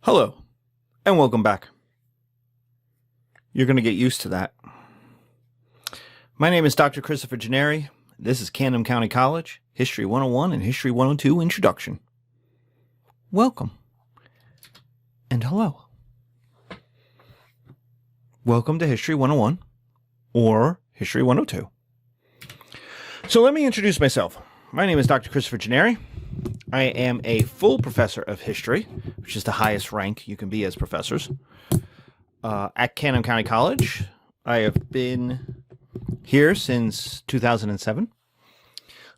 Hello, and welcome back. You're going to get used to that. My name is Dr. Christopher Gennari. This is Camden County College, History 101 and History 102 Introduction. Welcome. And hello. Welcome to History 101 or History 102. So let me introduce myself. My name is Dr. Christopher Gennari. I am a full professor of history, which is the highest rank you can be as professors, at Camden County College. I have been here since 2007.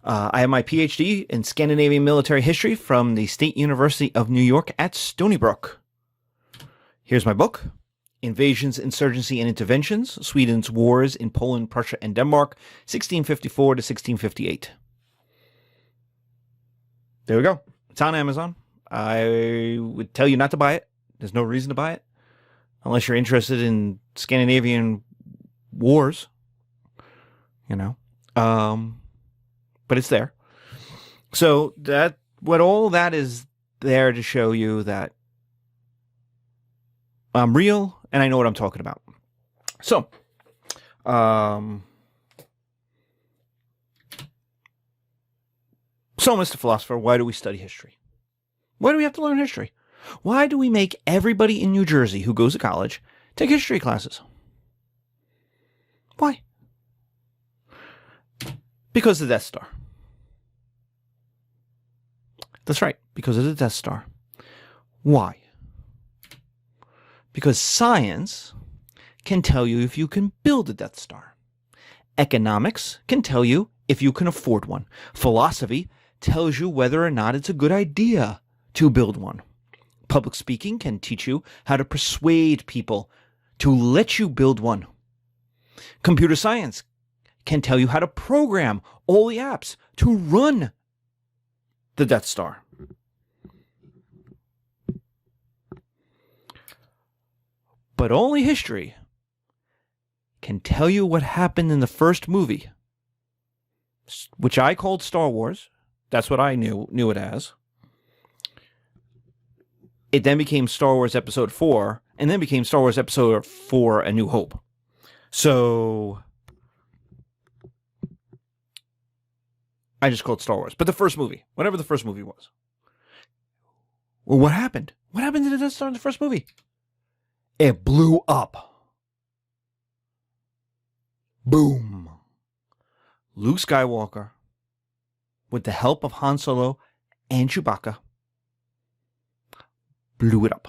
I have my PhD in Scandinavian military history from the State University of New York at Stony Brook. Here's my book, Invasions, Insurgency, and Interventions, Sweden's Wars in Poland, Prussia, and Denmark, 1654 to 1658. There we go. It's on Amazon. I would tell you not to buy it. There's no reason to buy it unless you're interested in Scandinavian wars, but it's there. So all that is there to show you that I'm real and I know what I'm talking about. So, So, Mr. Philosopher, why do we study history? Why do we have to learn history? Why do we make everybody in New Jersey who goes to college take history classes? Why? Because of the Death Star. That's right, because of the Death Star. Why? Because science can tell you if you can build a Death Star. Economics can tell you if you can afford one. Philosophy tells you whether or not it's a good idea to build one. Public speaking can teach you how to persuade people to let you build one. Computer science can tell you how to program all the apps to run the Death Star. But only history can tell you what happened in the first movie, which I called Star Wars. That's what I knew it as. It then became Star Wars Episode 4, and then became Star Wars Episode 4, A New Hope. So I just called Star Wars. But the first movie, whatever the first movie was. Well, what happened? What happened to the Death Star in the first movie? It blew up. Boom. Luke Skywalker, with the help of Han Solo and Chewbacca, blew it up.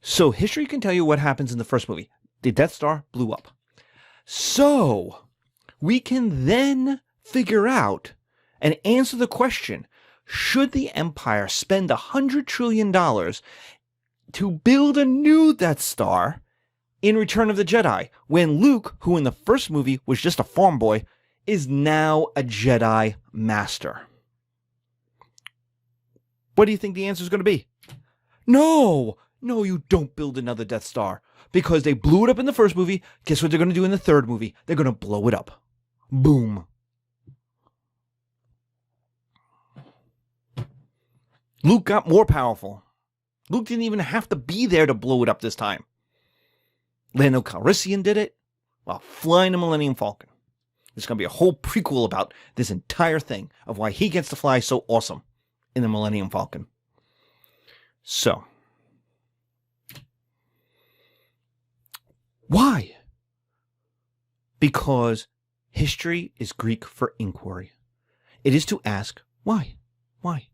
So history can tell you what happens in the first movie. The Death Star blew up. So we can then figure out and answer the question, should the Empire spend $100 trillion to build a new Death Star in Return of the Jedi, when Luke, who in the first movie was just a farm boy, is now a Jedi Master? What do you think the answer is going to be? No, you don't build another Death Star. Because they blew it up in the first movie, guess what they're going to do in the third movie? They're going to blow it up. Boom. Luke got more powerful. Luke didn't even have to be there to blow it up this time. Lando Calrissian did it while flying the Millennium Falcon. There's going to be a whole prequel about this entire thing of why he gets to fly so awesome in the Millennium Falcon. So, why? Because history is Greek for inquiry. It is to ask, why? Why?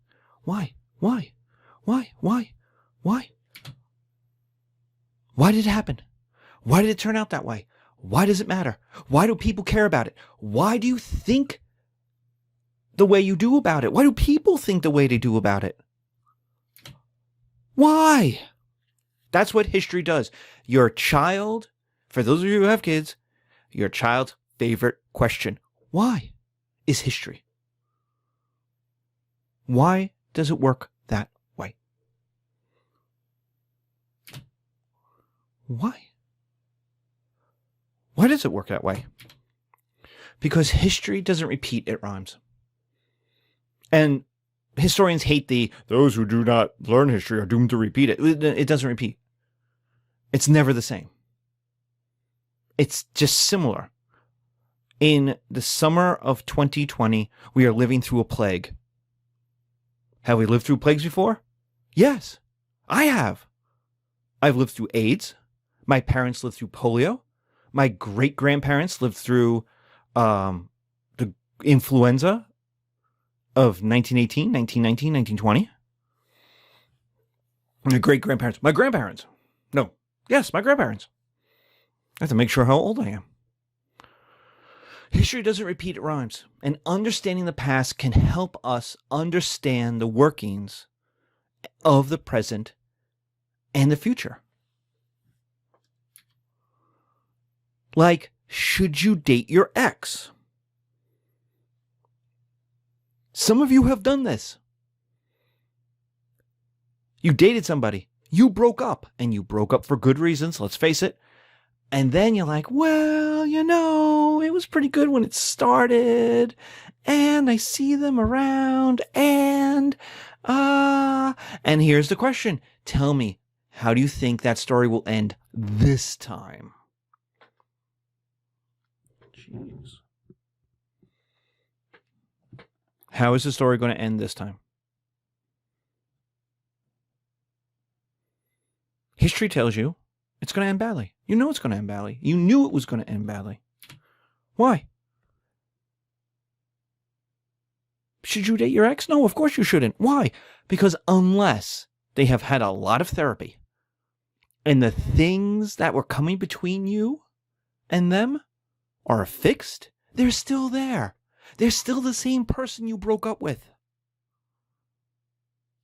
Why? Why? Why? Why? Why? Why did it happen? Why did it turn out that way? Why does it matter? Why do people care about it? Why do you think the way you do about it? Why do people think the way they do about it? Why? That's what history does. Your child, for those of you who have kids, your child's favorite question, why, is history. Why does it work that way? Why? Why does it work that way? Because history doesn't repeat, it rhymes. And historians hate those who do not learn history are doomed to repeat it. It doesn't repeat. It's never the same. It's just similar. In the summer of 2020, we are living through a plague. Have we lived through plagues before? Yes, I have. I've lived through AIDS. My parents lived through polio. My great-grandparents lived through the influenza of 1918, 1919, 1920. My great-grandparents. My grandparents. No. Yes, my grandparents. I have to make sure how old I am. History doesn't repeat, it rhymes. And understanding the past can help us understand the workings of the present and the future. Like, should you date your ex? Some of you have done this. You dated somebody. You broke up. And you broke up for good reasons, let's face it. And then you're like, well, it was pretty good when it started. And I see them around. And here's the question. Tell me, how do you think that story will end this time? Jeez. How is the story going to end this time? History tells you it's going to end badly. You know it's going to end badly. You knew it was going to end badly. Why? Should you date your ex? No, of course you shouldn't. Why? Because unless they have had a lot of therapy and the things that were coming between you and them are fixed, they're still there. They're still the same person you broke up with.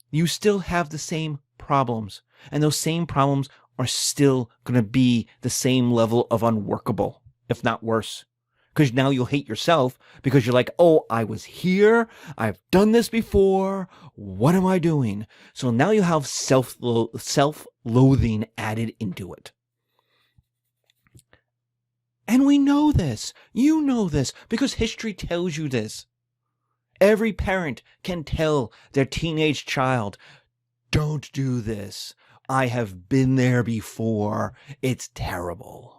You still have the same problems, and those same problems are still going to be the same level of unworkable, if not worse. Because now you'll hate yourself because you're like, oh, I was here. I've done this before. What am I doing? So now you have self-loathing added into it. And we know this. You know this because history tells you this. Every parent can tell their teenage child, don't do this. I have been there before. It's terrible.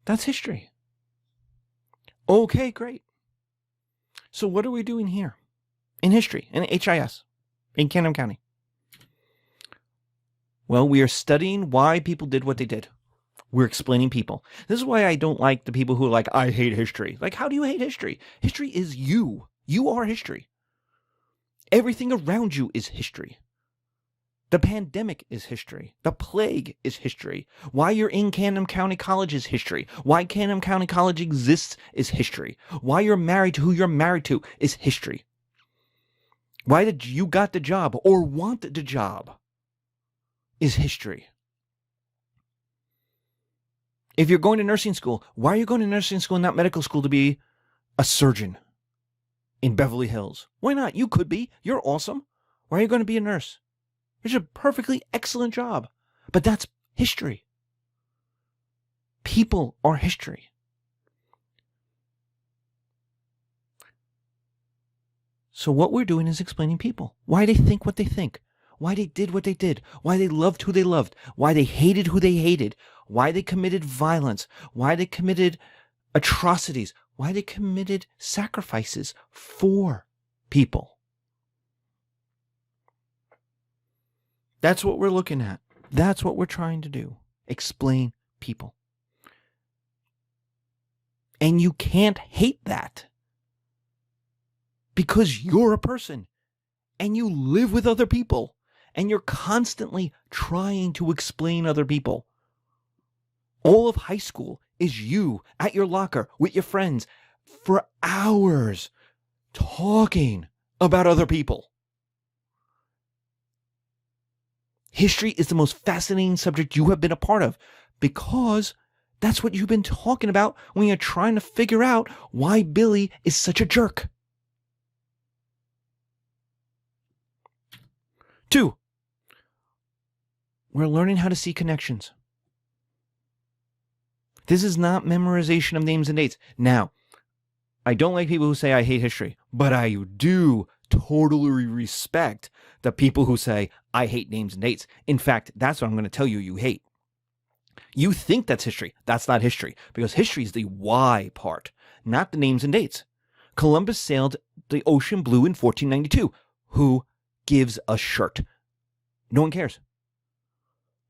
That's history. Okay, great. So what are we doing here? In history, in HIS, in Camden County? Well, we are studying why people did what they did. We're explaining people. This is why I don't like the people who are like, I hate history. Like, how do you hate history? History is you. You are history. Everything around you is history. The pandemic is history. The plague is history. Why you're in Camden County College is history. Why Camden County College exists is history. Why you're married to who you're married to is history. Why did you got the job or want the job is history. If you're going to nursing school, why are you going to nursing school and not medical school to be a surgeon in Beverly Hills? Why not? You could be. You're awesome. Why are you going to be a nurse? It's a perfectly excellent job. But that's history. People are history. So what we're doing is explaining people. Why they think what they think. Why they did what they did. Why they loved who they loved. Why they hated who they hated. Why they committed violence. Why they committed atrocities. Why they committed sacrifices for people. That's what we're looking at. That's what we're trying to do. Explain people. And you can't hate that. Because you're a person. And you live with other people. And you're constantly trying to explain other people. All of high school is you at your locker with your friends for hours talking about other people. History is the most fascinating subject you have been a part of because that's what you've been talking about when you're trying to figure out why Billy is such a jerk. 2, we're learning how to see connections. This is not memorization of names and dates. Now, I don't like people who say I hate history, but I do totally respect the people who say I hate names and dates. In fact, that's what I'm going to tell you you hate. You think that's history. That's not history, because history is the why part, not the names and dates. Columbus sailed the ocean blue in 1492. Who gives a shirt? No one cares.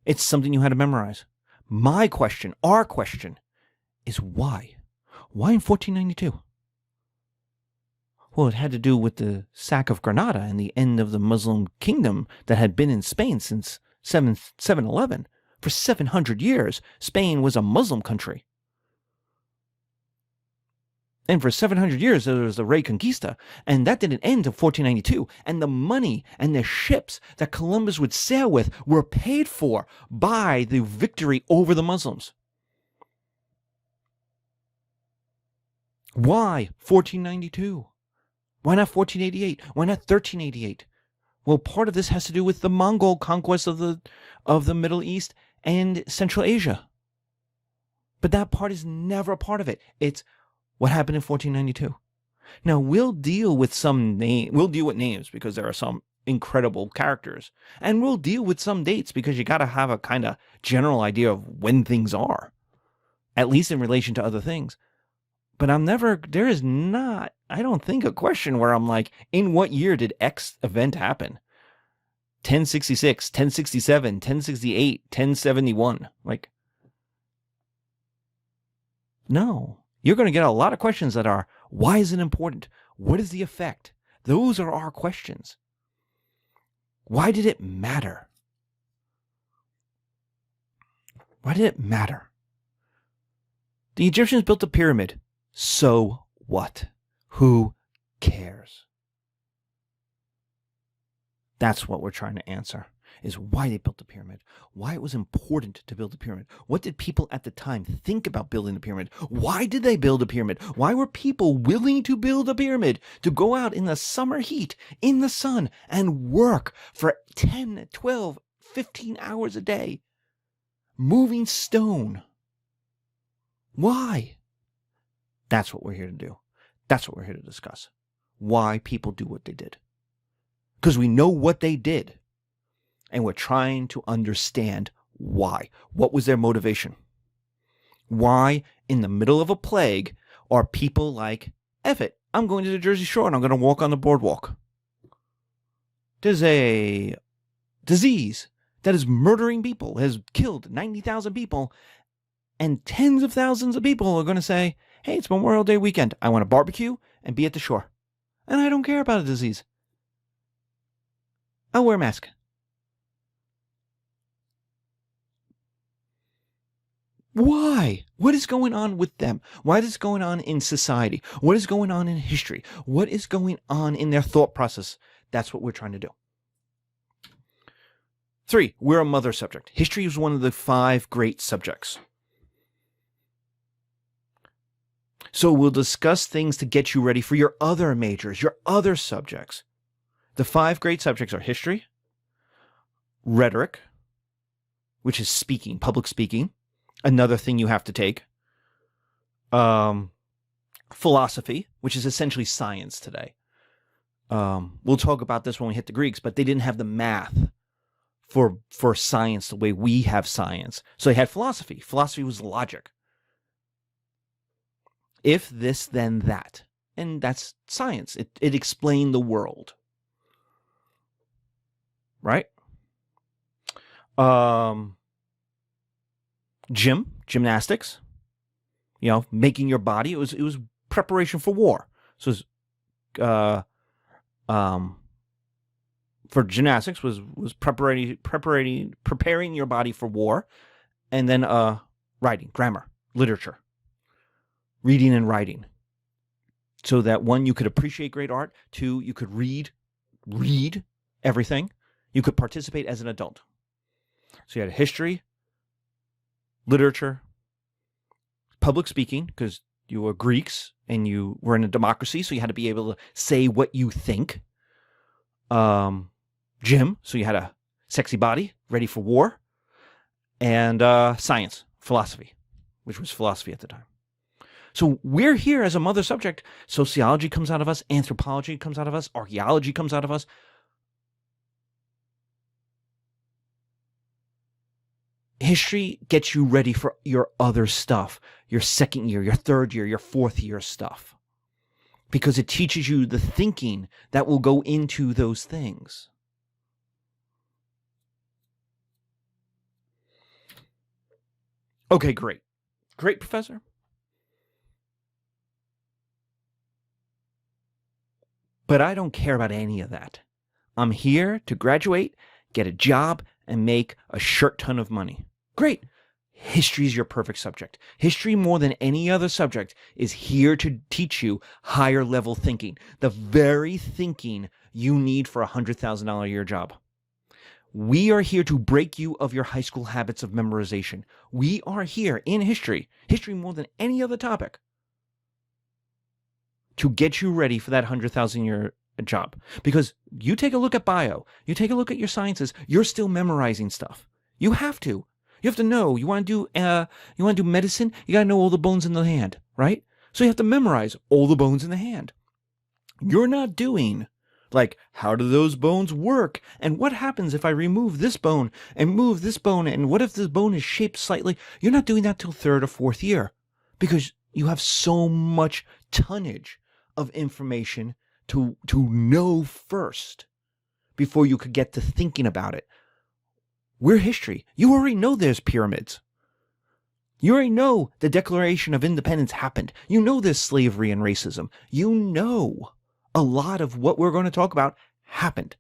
It's something you had to memorize. My question, our question, is why? Why in 1492? Well, it had to do with the sack of Granada and the end of the Muslim kingdom that had been in Spain since 711. For 700 years, Spain was a Muslim country. And for 700 years, there was the Reconquista, and that didn't end until 1492. And the money and the ships that Columbus would sail with were paid for by the victory over the Muslims. Why 1492? Why not 1488? Why not 1388? Well, part of this has to do with the Mongol conquest of the Middle East and Central Asia. But that part is never a part of it. It's what happened in 1492. Now, we'll deal with names because there are some incredible characters. And we'll deal with some dates because you got to have a kind of general idea of when things are, at least in relation to other things. But there is not, I don't think, a question where I'm like, in what year did X event happen? 1066, 1067, 1068, 1071. Like, no. You're going to get a lot of questions that are, why is it important? What is the effect? Those are our questions. Why did it matter? Why did it matter? The Egyptians built a pyramid. So what? Who cares? That's what we're trying to answer, is why they built the pyramid, why it was important to build the pyramid. What did people at the time think about building the pyramid? Why did they build a pyramid? Why were people willing to build a pyramid, to go out in the summer heat, in the sun, and work for 10, 12, 15 hours a day, moving stone? Why? That's what we're here to do. That's what we're here to discuss. Why people do what they did. Because we know what they did. And we're trying to understand why. What was their motivation? Why, in the middle of a plague, are people like, F it, I'm going to the Jersey Shore and I'm going to walk on the boardwalk? There's a disease that is murdering people, has killed 90,000 people, and tens of thousands of people are going to say, hey, it's Memorial Day weekend. I want to barbecue and be at the shore. And I don't care about a disease. I'll wear a mask. Why? What is going on with them? What is going on in society? What is going on in history? What is going on in their thought process? That's what we're trying to do. 3, we're a mother subject. History is one of the 5 great subjects. So we'll discuss things to get you ready for your other majors, your other subjects. The 5 great subjects are history, rhetoric, which is speaking, public speaking, another thing you have to take, philosophy, which is essentially science today. We'll talk about this when we hit the Greeks, but they didn't have the math for science the way we have science. So they had philosophy. Philosophy was logic. If this, then that. And that's science. It explained the world. Right? Gymnastics. Making your body. It was preparation for war. So it was, for gymnastics was preparing your body for war, and then writing, grammar, literature, reading and writing, so that 1, you could appreciate great art, 2, you could read everything, you could participate as an adult. So you had history, literature, public speaking, because you were Greeks and you were in a democracy, so you had to be able to say what you think. Gym, so you had a sexy body ready for war. And science, philosophy, which was philosophy at the time. So we're here as a mother subject. Sociology comes out of us. Anthropology comes out of us. Archaeology comes out of us. History gets you ready for your other stuff, your second year, your third year, your fourth year stuff, because it teaches you the thinking that will go into those things. Okay, great. Great, Professor. But I don't care about any of that. I'm here to graduate, get a job, and make a shirt ton of money. Great. History is your perfect subject. History, more than any other subject, is here to teach you higher level thinking, the very thinking you need for a $100,000 a year job. We are here to break you of your high school habits of memorization. We are here in history more than any other topic, to get you ready for that 100,000 year job. Because you take a look at bio, you take a look at your sciences, you're still memorizing stuff. You have to. You have to know. You want to do medicine, you got to know all the bones in the hand, right? So you have to memorize all the bones in the hand. You're not doing like, how do those bones work? And what happens if I remove this bone and move this bone? And what if this bone is shaped slightly? You're not doing that till third or fourth year, because you have so much tonnage of information to know first before you could get to thinking about it. We're history. You already know there's pyramids. You already know the Declaration of Independence happened. You know there's slavery and racism. You know a lot of what we're going to talk about happened.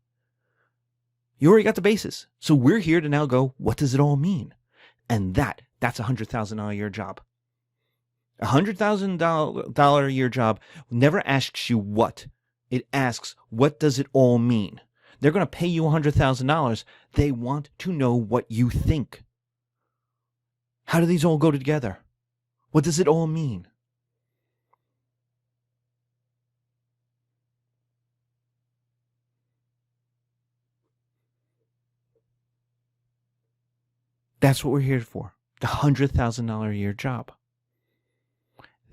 You already got the basis. So we're here to now go, what does it all mean? And that's a $100,000 a year job. A $100,000 a year job never asks you what. It asks, what does it all mean? They're going to pay you $100,000. They want to know what you think. How do these all go together? What does it all mean? That's what we're here for. The $100,000 a year job.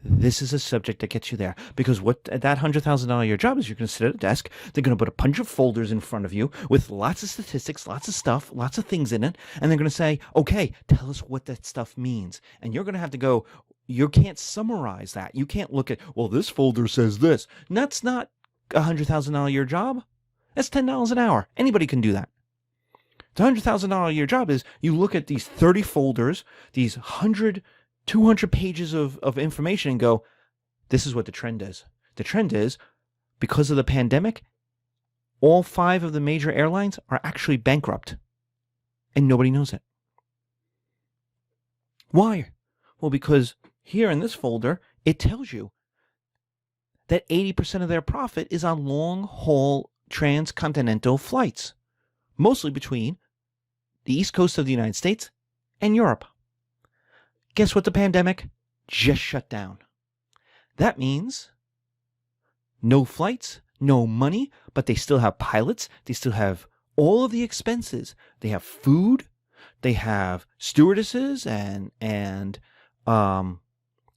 This is a subject that gets you there, because what that $100,000 a year job is, you're going to sit at a desk. They're going to put a bunch of folders in front of you with lots of statistics, lots of stuff, lots of things in it. And they're going to say, okay, tell us what that stuff means. And you're going to have to go, you can't summarize that. You can't look at, well, this folder says this. And that's not a $100,000 a year job. That's $10 an hour. Anybody can do that. The $100,000 a year job is, you look at these 30 folders, these 200 pages of information, and go, this is what the trend is. The trend is, because of the pandemic, all 5 of the major airlines are actually bankrupt. And nobody knows it. Why? Well, because here in this folder, it tells you that 80% of their profit is on long-haul transcontinental flights, mostly between the East Coast of the United States and Europe. Guess what? The pandemic just shut down. That means no flights, no money, but they still have pilots. They still have all of the expenses. They have food. They have stewardesses and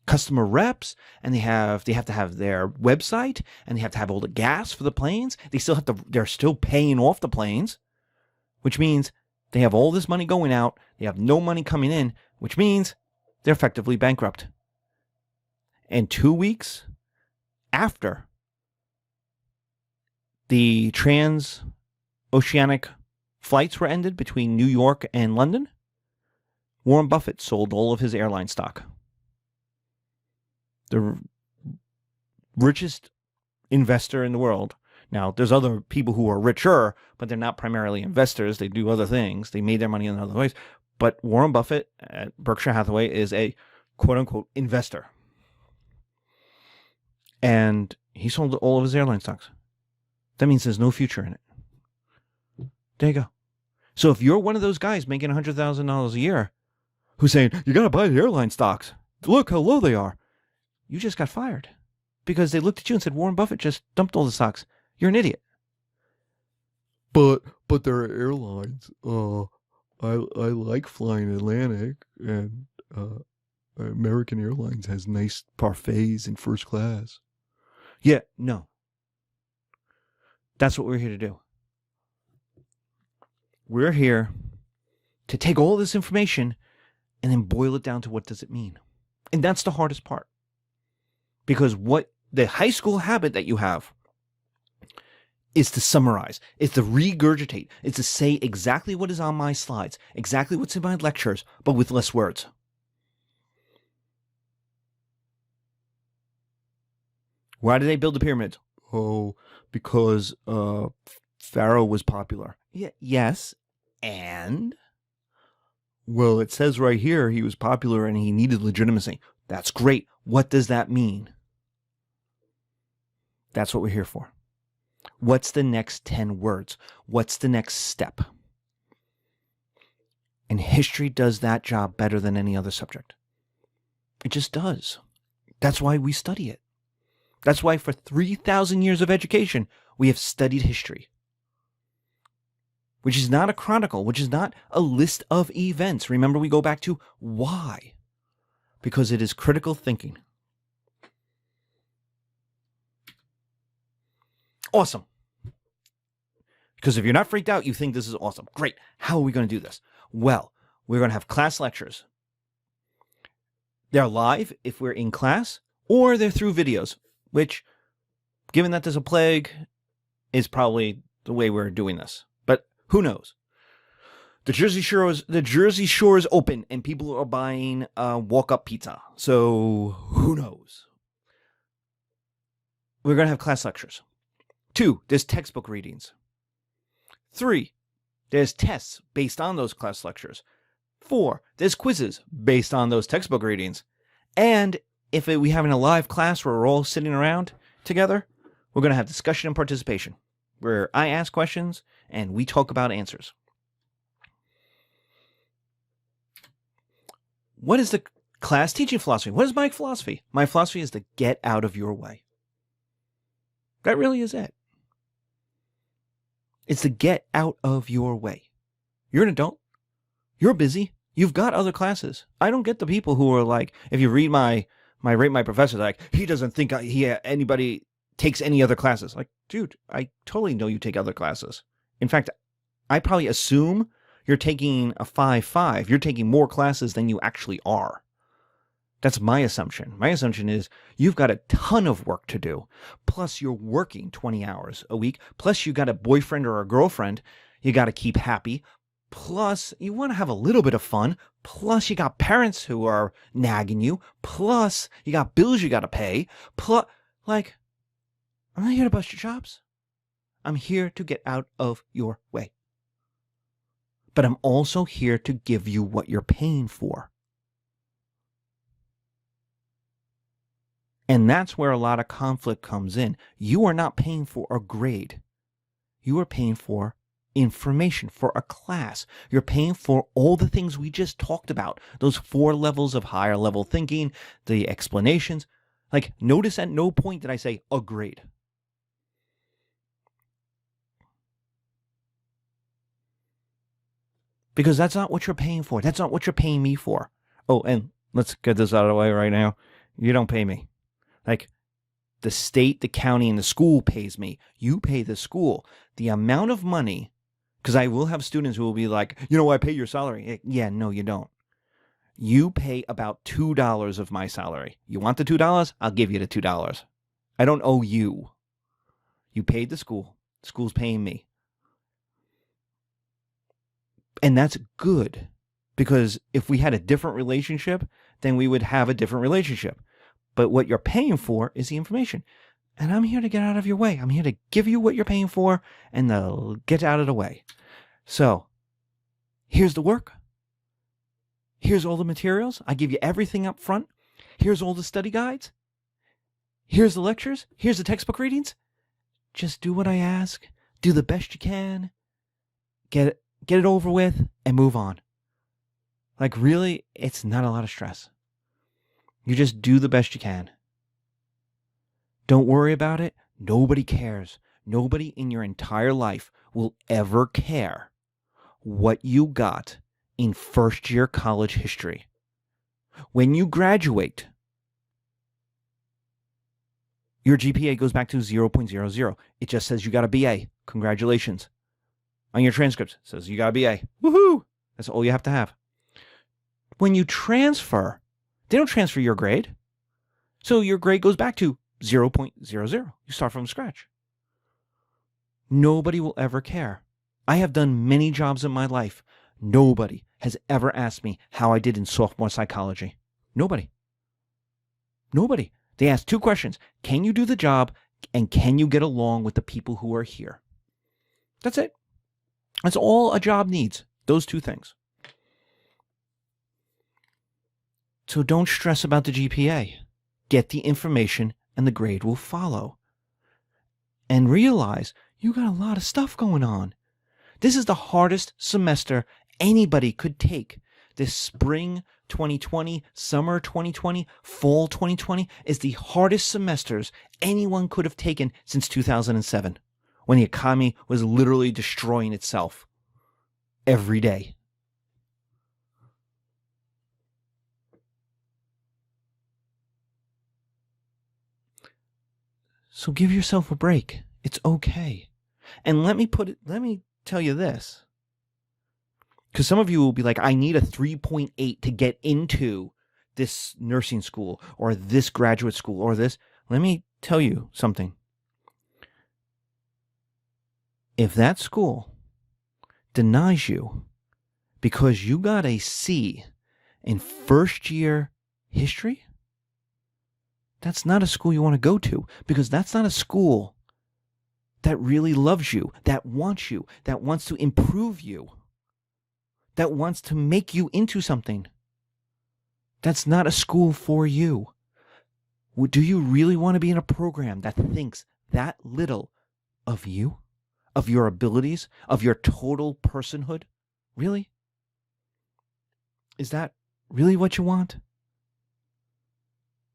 customer reps, and they have to have their website, and they have to have all the gas for the planes. They're still paying off the planes, which means they have all this money going out. They have no money coming in, which means they're effectively bankrupt. And 2 weeks after the transoceanic flights were ended between New York and London, Warren Buffett sold all of his airline stock. The richest investor in the world. Now, there's other people who are richer, but they're not primarily investors. They do other things. They made their money in other ways. But Warren Buffett at Berkshire Hathaway is a quote-unquote investor. And he sold all of his airline stocks. That means there's no future in it. There you go. So if you're one of those guys making $100,000 a year who's saying, you got to buy the airline stocks, look how low they are, you just got fired. Because they looked at you and said, Warren Buffett just dumped all the stocks. You're an idiot. But there are airlines. I like flying Atlantic, and American Airlines has nice parfaits in first class. Yeah, no. That's what we're here to do. We're here to take all this information and then boil it down to what does it mean. And that's the hardest part. Because what the high school habit that you have is to summarize, is to regurgitate, is to say exactly what is on my slides, exactly what's in my lectures, but with less words. Why did they build the pyramids? Oh, because Pharaoh was popular. Yeah, yes, and? Well, it says right here he was popular and he needed legitimacy. That's great. What does that mean? That's what we're here for. What's the next 10 words? What's the next step? And history does that job better than any other subject. It just does. That's why we study it. That's why for 3,000 years of education, we have studied history. Which is not a chronicle, which is not a list of events. Remember, we go back to why. Because it is critical thinking. Awesome. Because if you're not freaked out, you think this is awesome. Great. How are we going to do this? Well, we're going to have class lectures. They're live if we're in class, or they're through videos, which, given that there's a plague, is probably the way we're doing this. But who knows? The Jersey Shore is open, and people are buying walk-up pizza. So who knows? We're going to have class lectures. 2, there's textbook readings. 3, there's tests based on those class lectures. 4, there's quizzes based on those textbook readings. And if we have a live class where we're all sitting around together, we're going to have discussion and participation, where I ask questions and we talk about answers. What is the class teaching philosophy? What is my philosophy? My philosophy is to get out of your way. That really is it. It's to get out of your way. You're an adult. You're busy. You've got other classes. I don't get the people who are like, if you read my Rate My Professor, like, he doesn't think anybody takes any other classes. Like, dude, I totally know you take other classes. In fact, I probably assume you're taking a 5-5. You're taking more classes than you actually are. That's my assumption. My assumption is you've got a ton of work to do. Plus, you're working 20 hours a week. Plus, you got a boyfriend or a girlfriend you got to keep happy. Plus, you want to have a little bit of fun. Plus, you got parents who are nagging you. Plus, you got bills you got to pay. Plus, like, I'm not here to bust your chops. I'm here to get out of your way. But I'm also here to give you what you're paying for. And that's where a lot of conflict comes in. You are not paying for a grade. You are paying for information, for a class. You're paying for all the things we just talked about. Those 4 levels of higher level thinking, the explanations. Like, notice at no point did I say a grade. Because that's not what you're paying for. That's not what you're paying me for. Oh, and let's get this out of the way right now. You don't pay me. Like, the state, the county, and the school pays me. You pay the school. The amount of money, because I will have students who will be like, I pay your salary. Yeah, no, you don't. You pay about $2 of my salary. You want the $2? I'll give you the $2. I don't owe you. You paid the school. The school's paying me. And that's good, because if we had a different relationship, then we would have a different relationship. But what you're paying for is the information. And I'm here to get out of your way. I'm here to give you what you're paying for and get out of the way. So, here's the work. Here's all the materials. I give you everything up front. Here's all the study guides. Here's the lectures. Here's the textbook readings. Just do what I ask. Do the best you can. Get it over with and move on. Like, really, it's not a lot of stress. You just do the best you can. Don't worry about it. Nobody cares. Nobody in your entire life will ever care what you got in first-year college history. When you graduate, your GPA goes back to 0.00. It just says you got a BA. Congratulations. On your transcript, it says you got a BA. Woohoo! That's all you have to have. When you transfer, they don't transfer your grade. So your grade goes back to 0.00. You start from scratch. Nobody will ever care. I have done many jobs in my life. Nobody has ever asked me how I did in sophomore psychology. Nobody. Nobody. They ask two questions. Can you do the job? And can you get along with the people who are here? That's it. That's all a job needs. Those two things. So don't stress about the GPA. Get the information and the grade will follow. And realize you got a lot of stuff going on. This is the hardest semester anybody could take. This spring 2020, summer 2020, fall 2020 is the hardest semesters anyone could have taken since 2007, when the economy was literally destroying itself every day. So give yourself a break. It's okay. And let me tell you this. Because some of you will be like, I need a 3.8 to get into this nursing school or this graduate school or this. Let me tell you something. If that school denies you because you got a C in first year history, that's not a school you want to go to, because that's not a school that really loves you, that wants you, that wants to improve you, that wants to make you into something. That's not a school for you. Do you really want to be in a program that thinks that little of you, of your abilities, of your total personhood? Really? Is that really what you want?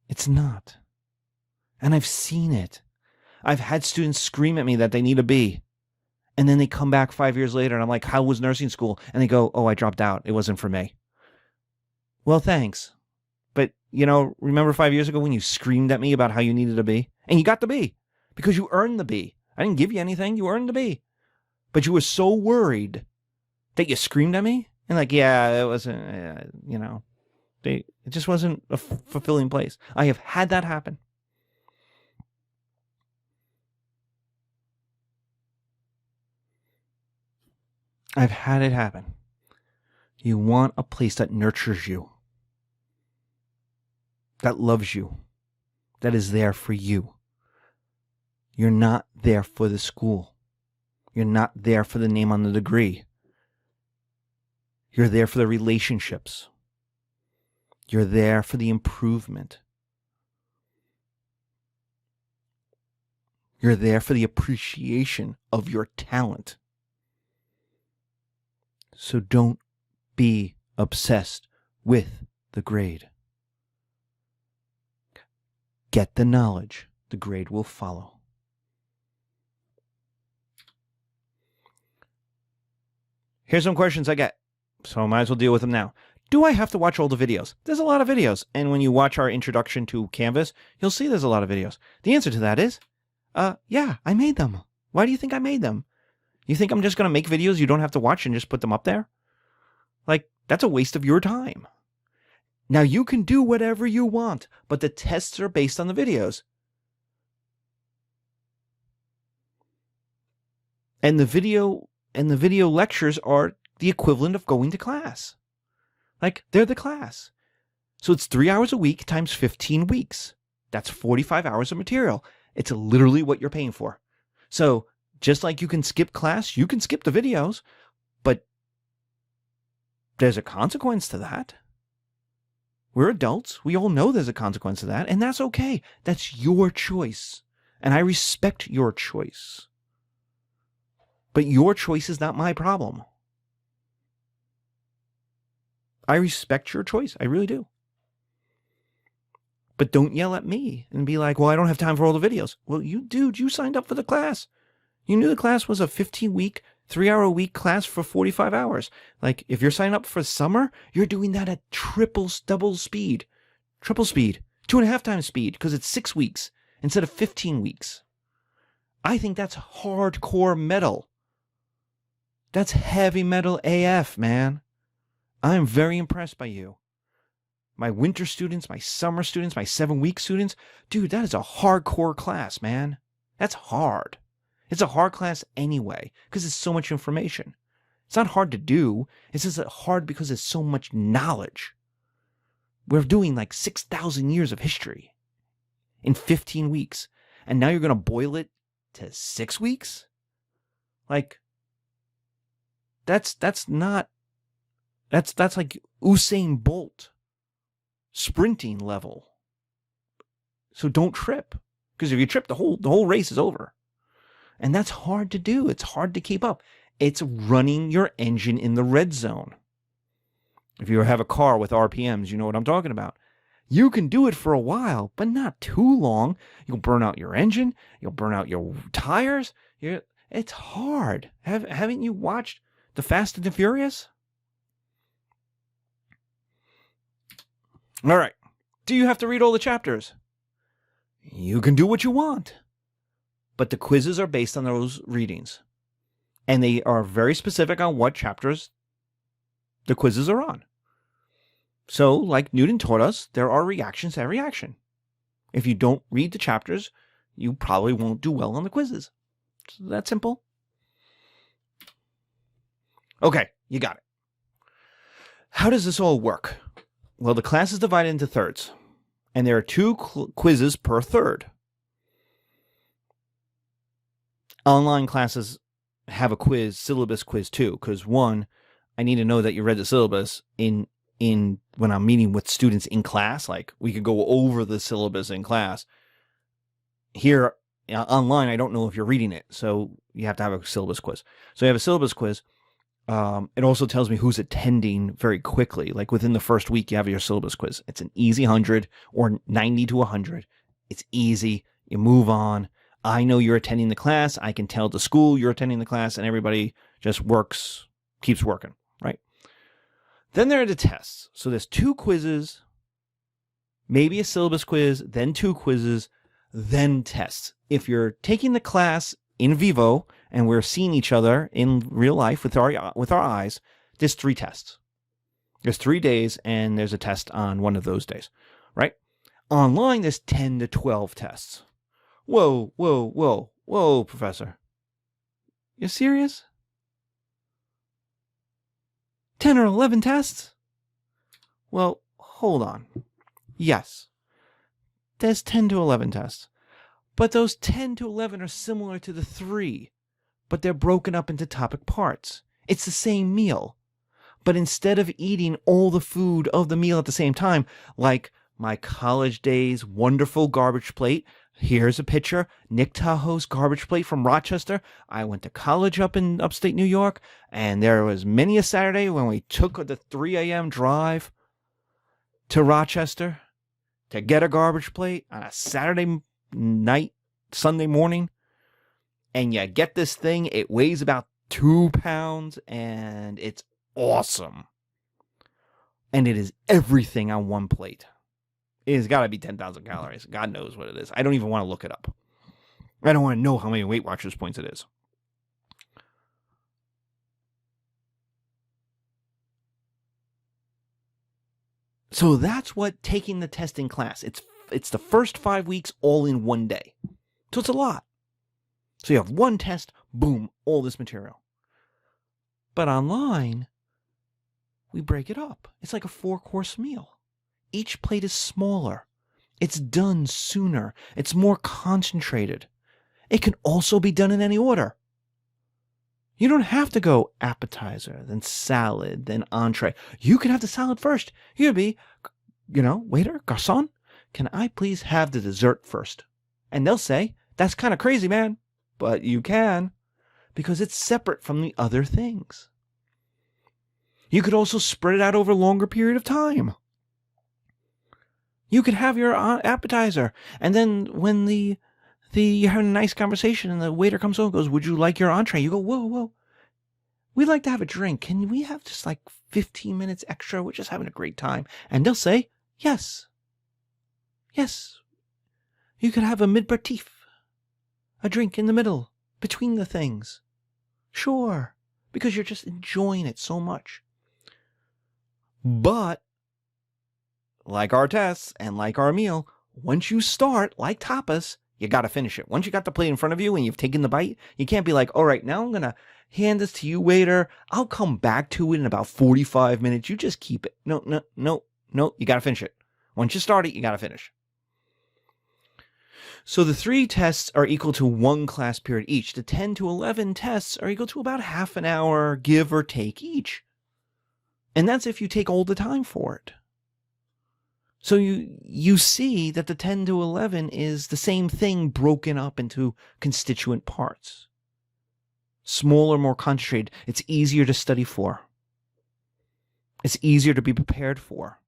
It's not. And I've seen it. I've had students scream at me that they need a B. And then they come back 5 years later and I'm like, how was nursing school? And they go, oh, I dropped out. It wasn't for me. Well, thanks. But, remember 5 years ago when you screamed at me about how you needed a B? And you got the B because you earned the B. I didn't give you anything. You earned the B. But you were so worried that you screamed at me. And like, yeah, it wasn't, it just wasn't a fulfilling place. I have had that happen. I've had it happen. You want a place that nurtures you, that loves you, that is there for you. You're not there for the school. You're not there for the name on the degree. You're there for the relationships. You're there for the improvement. You're there for the appreciation of your talent. So don't be obsessed with the grade. Get the knowledge. The grade will follow. Here's some questions I get, so I might as well deal with them now. Do I have to watch all the videos? There's a lot of videos, and when you watch our introduction to Canvas, you'll see there's a lot of videos. The answer to that is, yeah, I made them. Why do you think I made them? You think I'm just going to make videos you don't have to watch and just put them up there? Like, that's a waste of your time. Now, you can do whatever you want, but the tests are based on the videos. And the video lectures are the equivalent of going to class. Like, they're the class. So it's 3 hours a week times 15 weeks. That's 45 hours of material. It's literally what you're paying for. So just like you can skip class, you can skip the videos, but there's a consequence to that. We're adults. We all know there's a consequence to that, and that's okay. That's your choice, and I respect your choice. But your choice is not my problem. I respect your choice. I really do. But don't yell at me and be like, well, I don't have time for all the videos. Well, you signed up for the class. You knew the class was a 15-week 3-hour-a-week class for 45 hours. Like, if you're signing up for summer, you're doing that at double speed, triple speed, 2.5 times speed, because it's 6 weeks instead of 15 weeks. I think that's hardcore metal. That's heavy metal AF, man. I'm very impressed by you. My winter students, my summer students, my 7-week students, dude, that is a hardcore class, man. That's hard. It's a hard class anyway, because it's so much information. It's not hard to do. It's just hard because it's so much knowledge. We're doing like 6,000 years of history in 15 weeks. And now you're going to boil it to 6 weeks? Like, that's like Usain Bolt sprinting level. So don't trip, because if you trip, the whole race is over. And that's hard to do. It's hard to keep up. It's running your engine in the red zone. If you have a car with RPMs, you know what I'm talking about. You can do it for a while, but not too long. You'll burn out your engine. You'll burn out your tires. It's hard. Haven't you watched The Fast and the Furious? All right. Do you have to read all the chapters? You can do what you want. But the quizzes are based on those readings. And they are very specific on what chapters the quizzes are on. So, like Newton taught us, there are reactions to every action. If you don't read the chapters, you probably won't do well on the quizzes. It's that simple. Okay, you got it. How does this all work? Well, the class is divided into thirds. And there are 2 quizzes per third. Online classes have a syllabus quiz too, because one, I need to know that you read the syllabus in when I'm meeting with students in class. Like, we could go over the syllabus in class. Here, online, I don't know if you're reading it, so you have to have a syllabus quiz. So you have a syllabus quiz. It also tells me who's attending very quickly. Like, within the first week, you have your syllabus quiz. It's an easy 100 or 90 to 100. It's easy. You move on. I know you're attending the class. I can tell the school you're attending the class, and everybody just keeps working, right? Then there are the tests. So there's 2 quizzes, maybe a syllabus quiz, then 2 quizzes, then tests. If you're taking the class in vivo and we're seeing each other in real life with our eyes, there's 3 tests. There's 3 days, and there's a test on one of those days, right? Online, there's 10 to 12 tests. Whoa, Professor. You serious? 10 or 11 tests? Well, hold on. Yes, there's 10 to 11 tests. But those 10 to 11 are similar to the 3, but they're broken up into topic parts. It's the same meal. But instead of eating all the food of the meal at the same time, like my college days wonderful garbage plate, here's a picture, Nick Tahoe's garbage plate from Rochester. I went to college up in upstate New York, and there was many a Saturday when we took the 3 a.m. drive to Rochester to get a garbage plate on a Saturday night, Sunday morning. And you get this thing, it weighs about 2 pounds, and it's awesome. And it is everything on one plate. It has got to be 10,000 calories. God knows what it is. I don't even want to look it up. I don't want to know how many Weight Watchers points it is. So that's what taking the test in class. It's the first 5 weeks all in one day. So it's a lot. So you have one test, boom, all this material. But online, we break it up. It's like a 4-course meal. Each plate is smaller. It's done sooner. It's more concentrated. It can also be done in any order. You don't have to go appetizer, then salad, then entree. You can have the salad first. You can be, waiter, garçon, can I please have the dessert first? And they'll say, that's kind of crazy, man. But you can, because it's separate from the other things. You could also spread it out over a longer period of time. You could have your appetizer, and then when you're having a nice conversation and the waiter comes over and goes, would you like your entree? You go, whoa. we'd like to have a drink. Can we have just like 15 minutes extra? We're just having a great time. And they'll say, yes. Yes. You could have a mid-bratif, a drink in the middle, between the things. Sure. Because you're just enjoying it so much. But, like our tests and like our meal, once you start, like tapas, you got to finish it. Once you got the plate in front of you and you've taken the bite, you can't be like, all right, now I'm going to hand this to you, waiter. I'll come back to it in about 45 minutes. You just keep it. No. You got to finish it. Once you start it, you got to finish. So the 3 tests are equal to 1 class period each. The 10 to 11 tests are equal to about half an hour, give or take each. And that's if you take all the time for it. So you see that the 10 to 11 is the same thing broken up into constituent parts. Smaller, more concentrated. It's easier to study for. It's easier to be prepared for.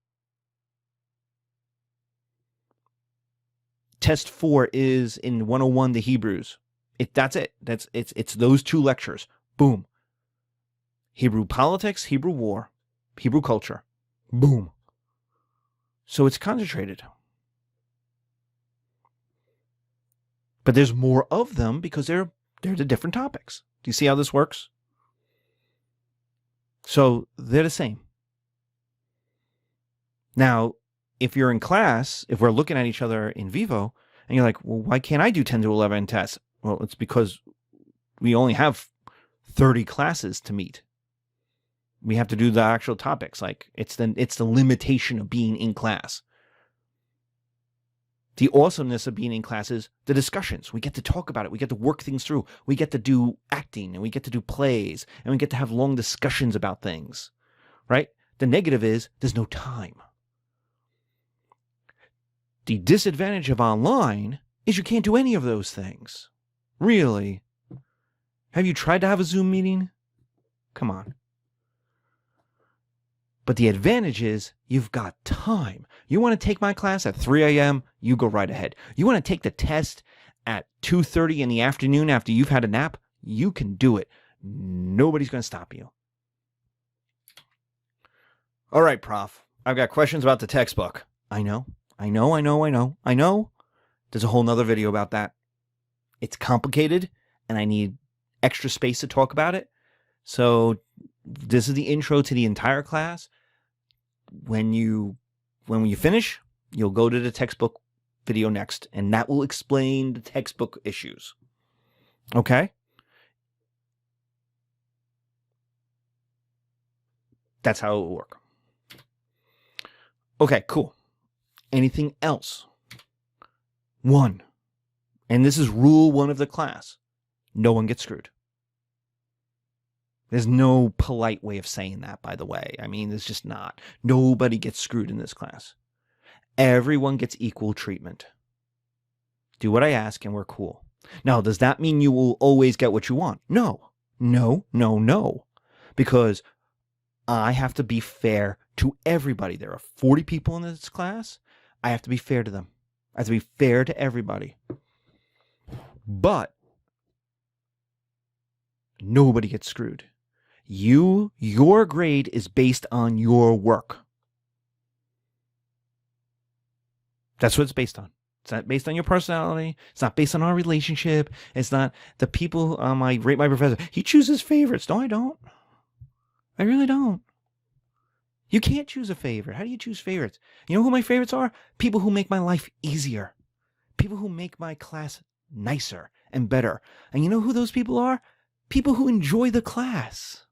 Test 4 is in 101, the Hebrews. That's it. It's those 2 lectures. Boom. Hebrew politics, Hebrew war, Hebrew culture. Boom. So it's concentrated. But there's more of them because they're the different topics. Do you see how this works? So they're the same. Now, if you're in class, if we're looking at each other in vivo, and you're like, well, why can't I do 10 to 11 tests? Well, it's because we only have 30 classes to meet. We have to do the actual topics. Like, it's the limitation of being in class. The awesomeness of being in class is the discussions. We get to talk about it. We get to work things through. We get to do acting, and we get to do plays, and we get to have long discussions about things, right? The negative is there's no time. The disadvantage of online is you can't do any of those things. Really? Have you tried to have a Zoom meeting? Come on. But the advantage is you've got time. You want to take my class at 3 a.m., you go right ahead. You want to take the test at 2:30 in the afternoon after you've had a nap, you can do it. Nobody's going to stop you. All right, Prof. I've got questions about the textbook. I know. There's a whole nother video about that. It's complicated, and I need extra space to talk about it. So this is the intro to the entire class. When you finish, you'll go to the textbook video next, and that will explain the textbook issues. Okay? That's how it will work. Okay, cool. Anything else? 1. And this is rule 1 of the class. No one gets screwed. There's no polite way of saying that, by the way. I mean, there's just not. Nobody gets screwed in this class. Everyone gets equal treatment. Do what I ask and we're cool. Now, does that mean you will always get what you want? No. Because I have to be fair to everybody. There are 40 people in this class. I have to be fair to them. I have to be fair to everybody. But nobody gets screwed. Your grade is based on your work. That's what it's based on. It's not based on your personality. It's not based on our relationship. It's not the people I rate my professor. He chooses favorites. No, I don't. I really don't. You can't choose a favorite. How do you choose favorites? You know who my favorites are? People who make my life easier. People who make my class nicer and better. And you know who those people are? People who enjoy the class.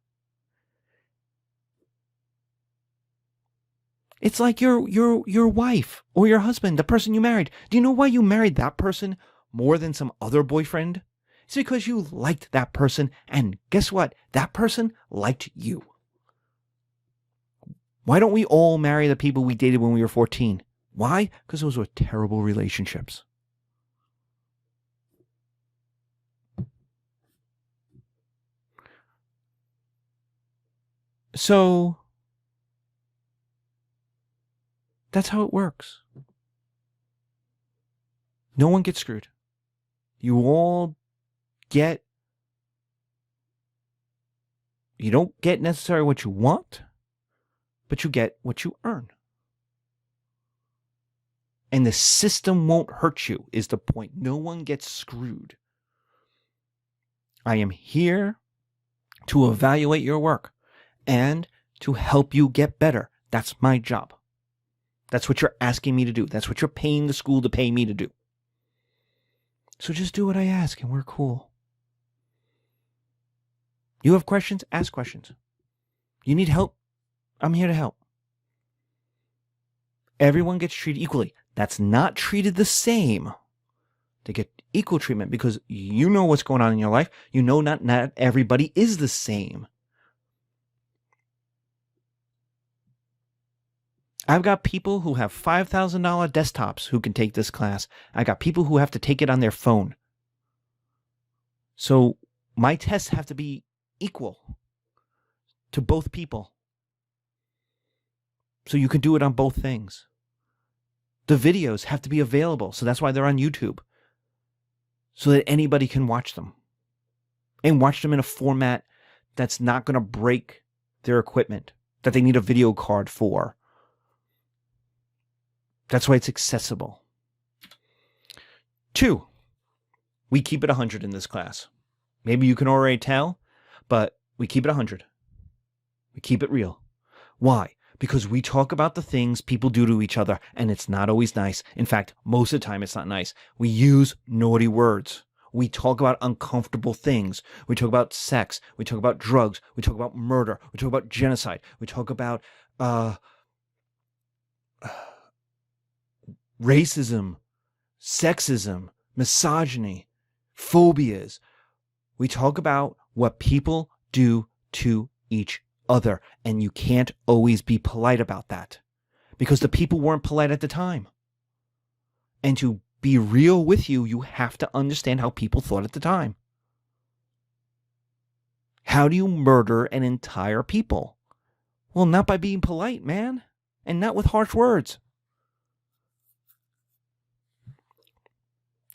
It's like your wife or your husband, the person you married. Do you know why you married that person more than some other boyfriend? It's because you liked that person, and guess what? That person liked you. Why don't we all marry the people we dated when we were 14? Why? Because those were terrible relationships. So that's how it works. No one gets screwed. You all get You don't get necessarily what you want, but you get what you earn. And the system won't hurt you is the point. No one gets screwed. I am here to evaluate your work and to help you get better. That's my job. That's what you're asking me to do. That's what you're paying the school to pay me to do. So just do what I ask and we're cool. You have questions? Ask questions. You need help? I'm here to help. Everyone gets treated equally. That's not treated the same. They get equal treatment because you know what's going on in your life. You know not everybody is the same. I've got people who have $5,000 desktops who can take this class. I got people who have to take it on their phone. So my tests have to be equal to both people. So you can do it on both things. The videos have to be available. So that's why they're on YouTube. So that anybody can watch them. And watch them in a format that's not going to break their equipment. That they need a video card for. That's why it's accessible. 2, we keep it 100 in this class. Maybe you can already tell, but we keep it 100. We keep it real. Why? Because we talk about the things people do to each other, and it's not always nice. In fact, most of the time it's not nice. We use naughty words. We talk about uncomfortable things. We talk about sex. We talk about drugs. We talk about murder. We talk about genocide. We talk about racism, sexism, misogyny, phobias. We talk about what people do to each other, and you can't always be polite about that because the people weren't polite at the time. And to be real with you, you have to understand how people thought at the time. How do you murder an entire people? Well, not by being polite, man, and not with harsh words.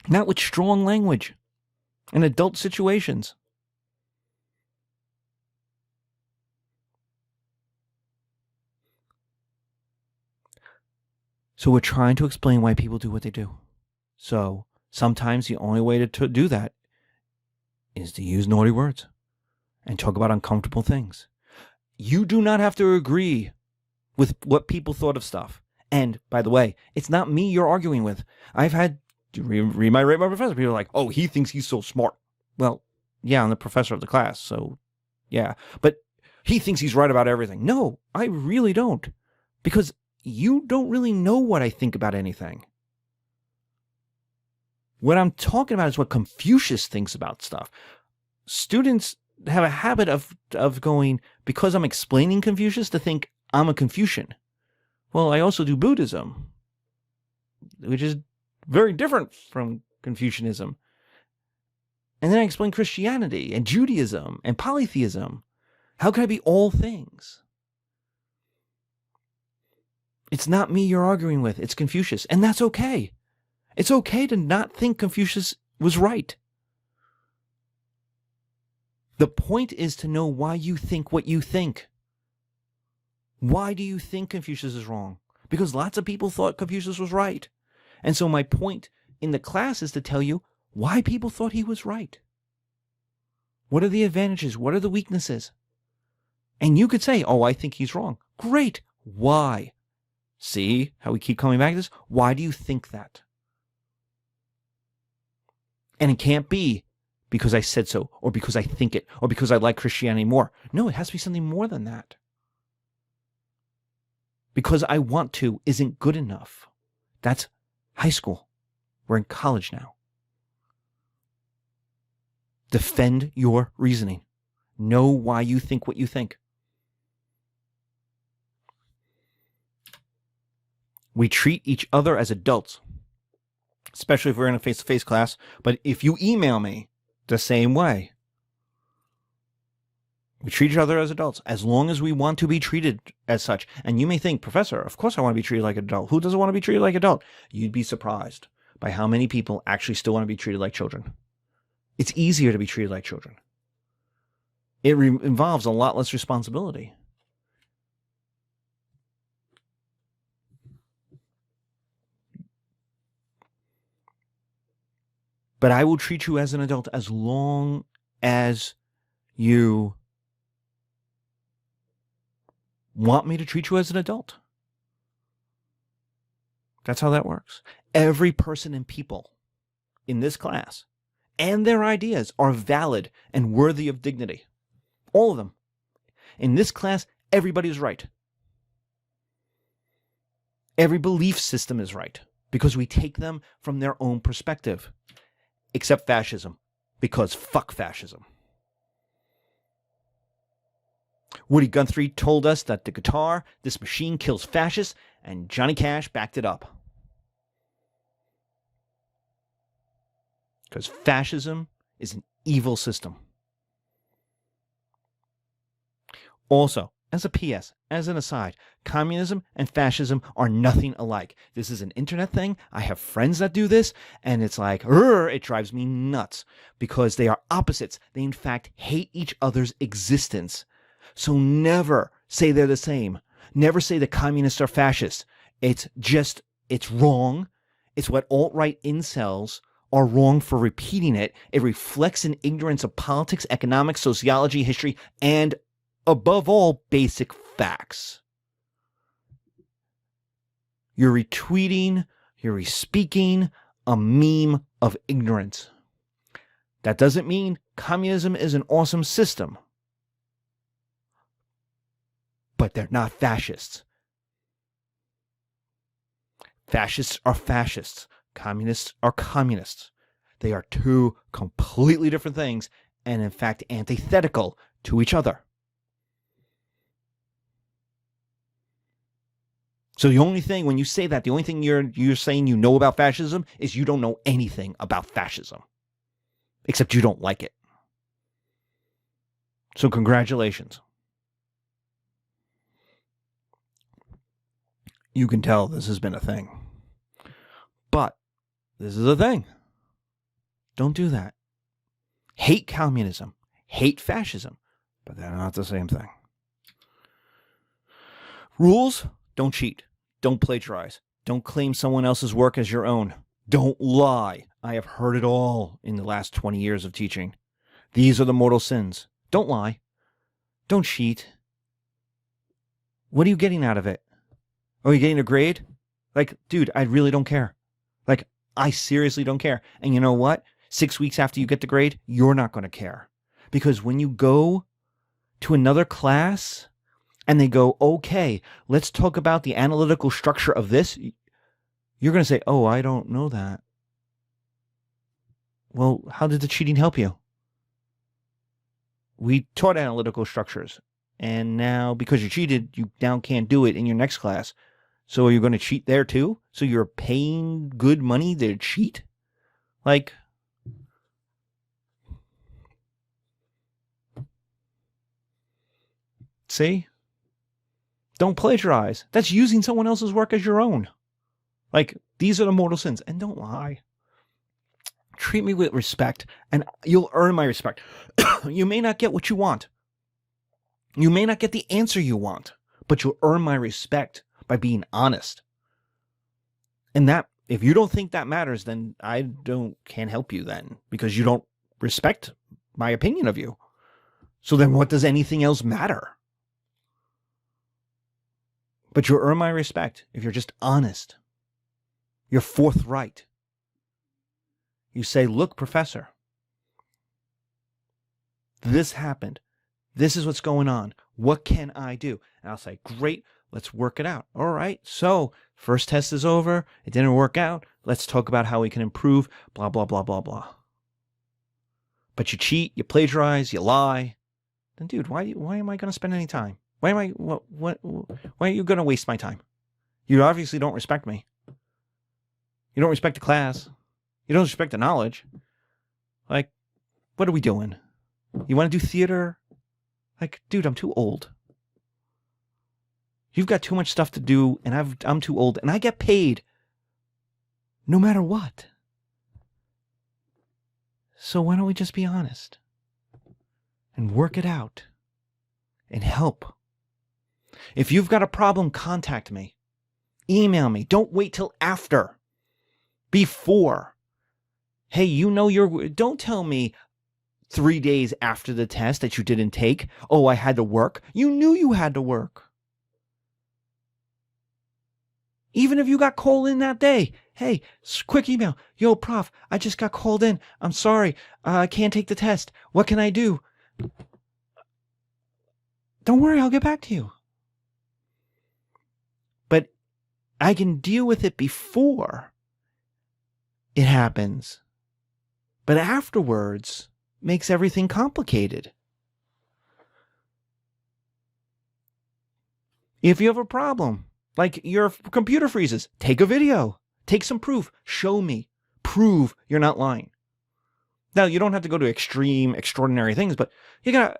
Not with strong language in adult situations. So we're trying to explain why people do what they do. So sometimes the only way to do that is to use naughty words and talk about uncomfortable things. You do not have to agree with what people thought of stuff. And by the way, it's not me you're arguing with. I've had read my professor. People are like, oh, he thinks he's so smart. Well, yeah, I'm the professor of the class, so yeah. But he thinks he's right about everything. No, I really don't. Because you don't really know what I think about anything. What I'm talking about is what Confucius thinks about stuff. Students have a habit of going, because I'm explaining Confucius, to think I'm a Confucian. Well, I also do Buddhism, which is very different from Confucianism. And then I explain Christianity and Judaism and polytheism. How can I be all things? It's not me you're arguing with. It's Confucius. And that's okay. It's okay to not think Confucius was right. The point is to know why you think what you think. Why do you think Confucius is wrong? Because lots of people thought Confucius was right. And so my point in the class is to tell you why people thought he was right. What are the advantages? What are the weaknesses? And you could say, oh, I think he's wrong. Great. Why? See how we keep coming back to this? Why do you think that? And it can't be because I said so, or because I think it, or because I like Christianity more. No, it has to be something more than that. Because I want to isn't good enough. That's high school. We're in college now. Defend your reasoning. Know why you think what you think. We treat each other as adults, especially if we're in a face-to-face class. But if you email me, the same way. We treat each other as adults, as long as we want to be treated as such. And you may think, Professor, of course I want to be treated like an adult. Who doesn't want to be treated like an adult? You'd be surprised by how many people actually still want to be treated like children. It's easier to be treated like children. It involves a lot less responsibility. But I will treat you as an adult as long as you want me to treat you as an adult. That's how that works. Every person and people in this class and their ideas are valid and worthy of dignity. All of them. In this class, everybody is right. Every belief system is right because we take them from their own perspective. Except fascism, because fuck fascism. Woody Guthrie told us that the guitar, this machine kills fascists, and Johnny Cash backed it up. Because fascism is an evil system. Also, as a PS, as an aside, communism and fascism are nothing alike. This is an internet thing. I have friends that do this, and it's like, it drives me nuts because they are opposites. They, in fact, hate each other's existence. So never say they're the same. Never say the communists are fascists. It's wrong. It's what alt-right incels are wrong for repeating it. It reflects an ignorance of politics, economics, sociology, history, and above all, basic facts. You're retweeting, you're respeaking a meme of ignorance. That doesn't mean communism is an awesome system. But they're not fascists. Fascists are fascists. Communists are communists. They are two completely different things and, in fact, antithetical to each other. So the only thing, when you say that, the only thing you're saying you know about fascism is you don't know anything about fascism. Except you don't like it. So congratulations. You can tell this has been a thing. But this is a thing. Don't do that. Hate communism. Hate fascism. But they're not the same thing. Rules: don't cheat. Don't plagiarize. Don't claim someone else's work as your own. Don't lie. I have heard it all in the last 20 years of teaching. These are the mortal sins. Don't lie. Don't cheat. What are you getting out of it? Are you getting a grade? Like, dude, I really don't care. Like, I seriously don't care. And you know what? 6 weeks after you get the grade, you're not going to care. Because when you go to another class and they go, okay, let's talk about the analytical structure of this, you're going to say, oh, I don't know that. Well, how did the cheating help you? We taught analytical structures. And now, because you cheated, you now can't do it in your next class. So are you going to cheat there too? So you're paying good money to cheat? Like, see? Don't plagiarize. That's using someone else's work as your own. Like, these are the mortal sins. And don't lie. Treat me with respect, and you'll earn my respect. You may not get what you want. You may not get the answer you want, but you'll earn my respect by being honest. And that, if you don't think that matters, then I can't help you then, because you don't respect my opinion of you. So then what does anything else matter? But you'll earn my respect if you're just honest. You're forthright. You say, look, professor, this happened. This is what's going on. What can I do? And I'll say, great, let's work it out. All right, so first test is over. It didn't work out. Let's talk about how we can improve, blah, blah, blah, blah, blah. But you cheat, you plagiarize, you lie. Then, dude, why am I going to spend any time? Why are you going to waste my time? You obviously don't respect me. You don't respect the class. You don't respect the knowledge. Like, what are we doing? You want to do theater? Like, dude, I'm too old. You've got too much stuff to do, and I'm too old, and I get paid no matter what. So why don't we just be honest? and work it out and help. If you've got a problem, contact me. Email me. Don't wait till after. Before. Hey, don't tell me 3 days after the test that you didn't take. Oh, I had to work. You knew you had to work. Even if you got called in that day. Hey, quick email. Yo, prof, I just got called in. I'm sorry. I can't take the test. What can I do? Don't worry, I'll get back to you. But I can deal with it before it happens. But afterwards makes everything complicated. If you have a problem, like your computer freezes, take a video. Take some proof. Show me. Prove you're not lying. Now, you don't have to go to extreme, extraordinary things, but you gotta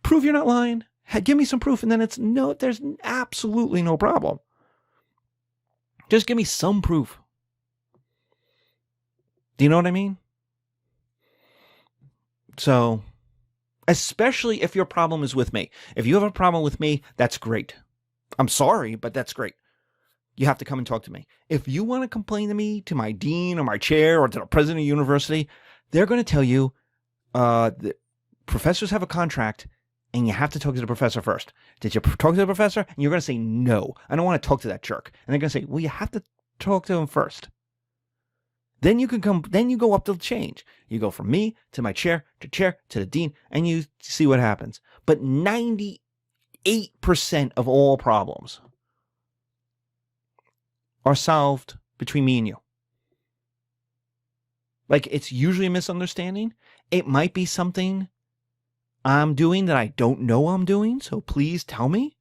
prove you're not lying. Give me some proof, and then there's absolutely no problem. Just give me some proof. Do you know what I mean? So, especially if your problem is with me. If you have a problem with me, that's great. I'm sorry, but that's great. You have to come and talk to me. If you want to complain to me, to my dean or my chair or to the president of the university, they're going to tell you the professors have a contract and you have to talk to the professor first. Did you talk to the professor? And you're going to say, no, I don't want to talk to that jerk. And they're going to say, well, you have to talk to him first. Then you go up the change. You go from me to my chair to the dean, and you see what happens. But 98% of all problems are solved between me and you. Like, it's usually a misunderstanding. It might be something I'm doing that I don't know I'm doing, so please tell me.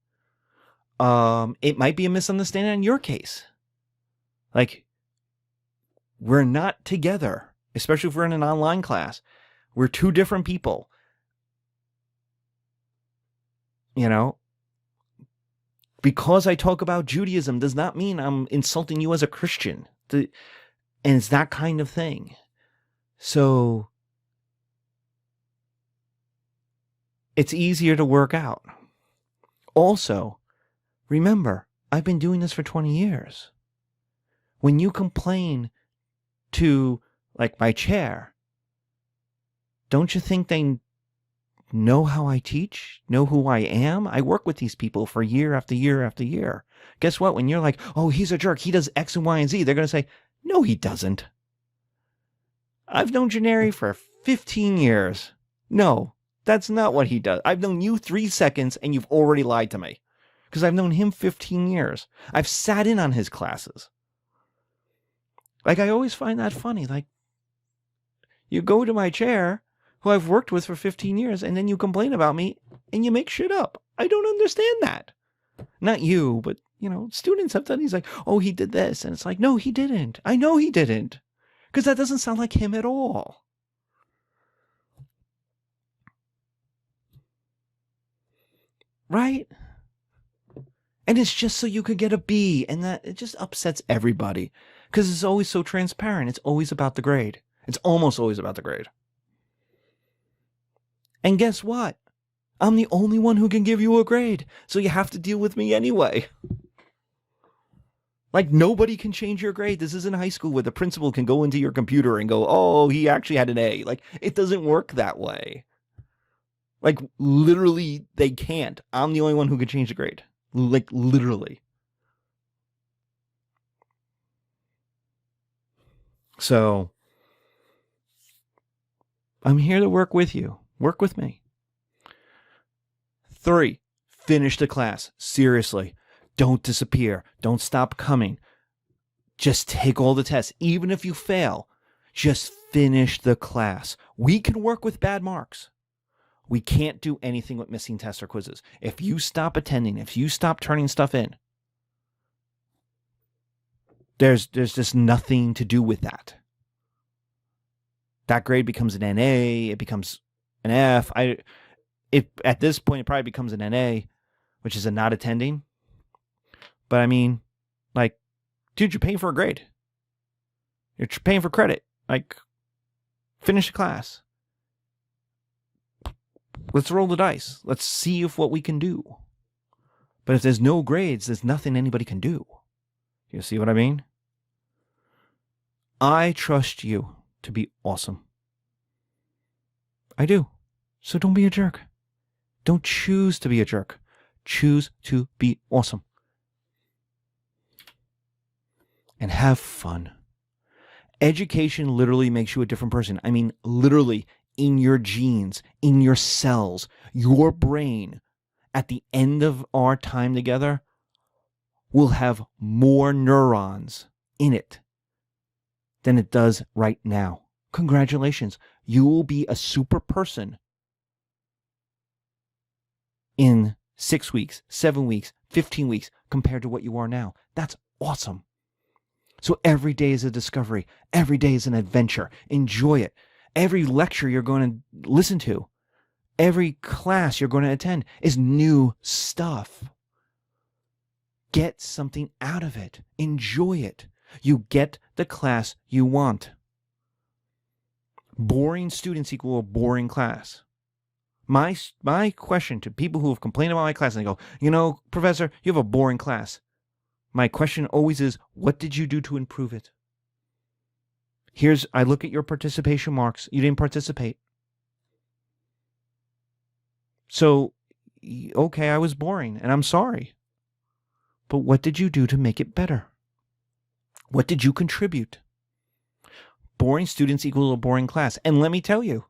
It might be a misunderstanding in your case. Like, we're not together, especially if we're in an online class. We're two different people. You know? Because I talk about Judaism does not mean I'm insulting you as a Christian. And it's that kind of thing. So it's easier to work out. Also, remember, I've been doing this for 20 years. When you complain to, like, my chair, don't you think they know how I teach, know who I am? I work with these people for year after year after year. Guess what? When you're like, oh, he's a jerk, he does X and Y and Z, they're going to say, no, he doesn't. I've known Janeri for 15 years. No, that's not what he does. I've known you 3 seconds and you've already lied to me. Because I've known him 15 years. I've sat in on his classes. Like, I always find that funny. Like, you go to my chair, who I've worked with for 15 years, and then you complain about me, and you make shit up. I don't understand that. Not you, but, students have done. He's like, oh, he did this. And it's like, no, he didn't. I know he didn't. Because that doesn't sound like him at all. Right? And it's just so you could get a B, and that it just upsets everybody. Because it's always so transparent. It's always about the grade. It's almost always about the grade. And guess what? I'm the only one who can give you a grade. So you have to deal with me anyway. Like, nobody can change your grade. This isn't high school where the principal can go into your computer and go, oh, he actually had an A. Like, it doesn't work that way. Like, literally, they can't. I'm the only one who can change the grade. Like, literally. So, I'm here to work with you. Work with me. 3, finish the class. Seriously. Don't disappear. Don't stop coming. Just take all the tests. Even if you fail, just finish the class. We can work with bad marks. We can't do anything with missing tests or quizzes. If you stop attending, if you stop turning stuff in, there's just nothing to do with that. That grade becomes an NA. It becomes an F. At this point, it probably becomes an NA, which is a not attending. But I mean, like, dude, you're paying for a grade. You're paying for credit. Like, finish the class. Let's roll the dice. Let's see if what we can do. But if there's no grades, there's nothing anybody can do. You see what I mean? I trust you to be awesome. I do. So don't be a jerk. Don't choose to be a jerk. Choose to be awesome. And have fun. Education literally makes you a different person. I mean, literally, in your genes, in your cells, your brain, at the end of our time together, will have more neurons in it than it does right now. Congratulations. You will be a super person in 6 weeks, 7 weeks, 15 weeks compared to what you are now. That's awesome. So every day is a discovery. Every day is an adventure. Enjoy it. Every lecture you're going to listen to, every class you're going to attend is new stuff. Get something out of it. Enjoy it. You get the class you want. Boring students equal a boring class. My question to people who have complained about my class, and they go, you know, Professor, you have a boring class. My question always is, what did you do to improve it? I look at your participation marks. You didn't participate. So, okay, I was boring, and I'm sorry. But what did you do to make it better? What did you contribute? Boring students equal a boring class. And let me tell you,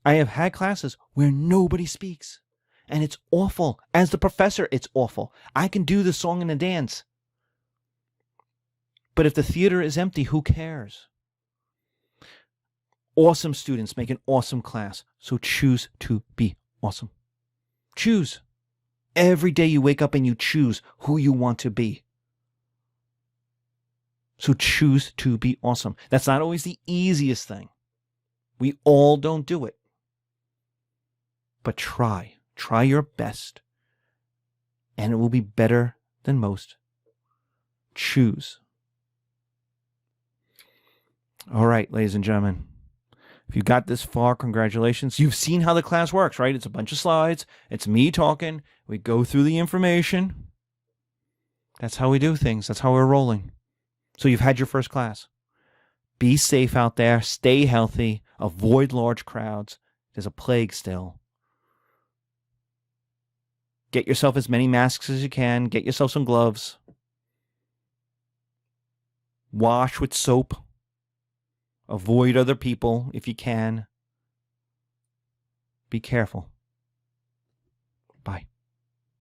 I have had classes where nobody speaks. And it's awful. As the professor, it's awful. I can do the song and the dance. But if the theater is empty, who cares? Awesome students make an awesome class. So choose to be awesome. Choose. Every day you wake up and you choose who you want to be. So choose to be awesome. That's not always the easiest thing. We all don't do it. But try. Try your best. And it will be better than most. Choose. All right, ladies and gentlemen. If you got this far, congratulations. You've seen how the class works, right? It's a bunch of slides. It's me talking. We go through the information. That's how we do things. That's how we're rolling. So you've had your first class. Be safe out there. Stay healthy. Avoid large crowds. There's a plague still. Get yourself as many masks as you can. Get yourself some gloves. Wash with soap. Avoid other people if you can. Be careful.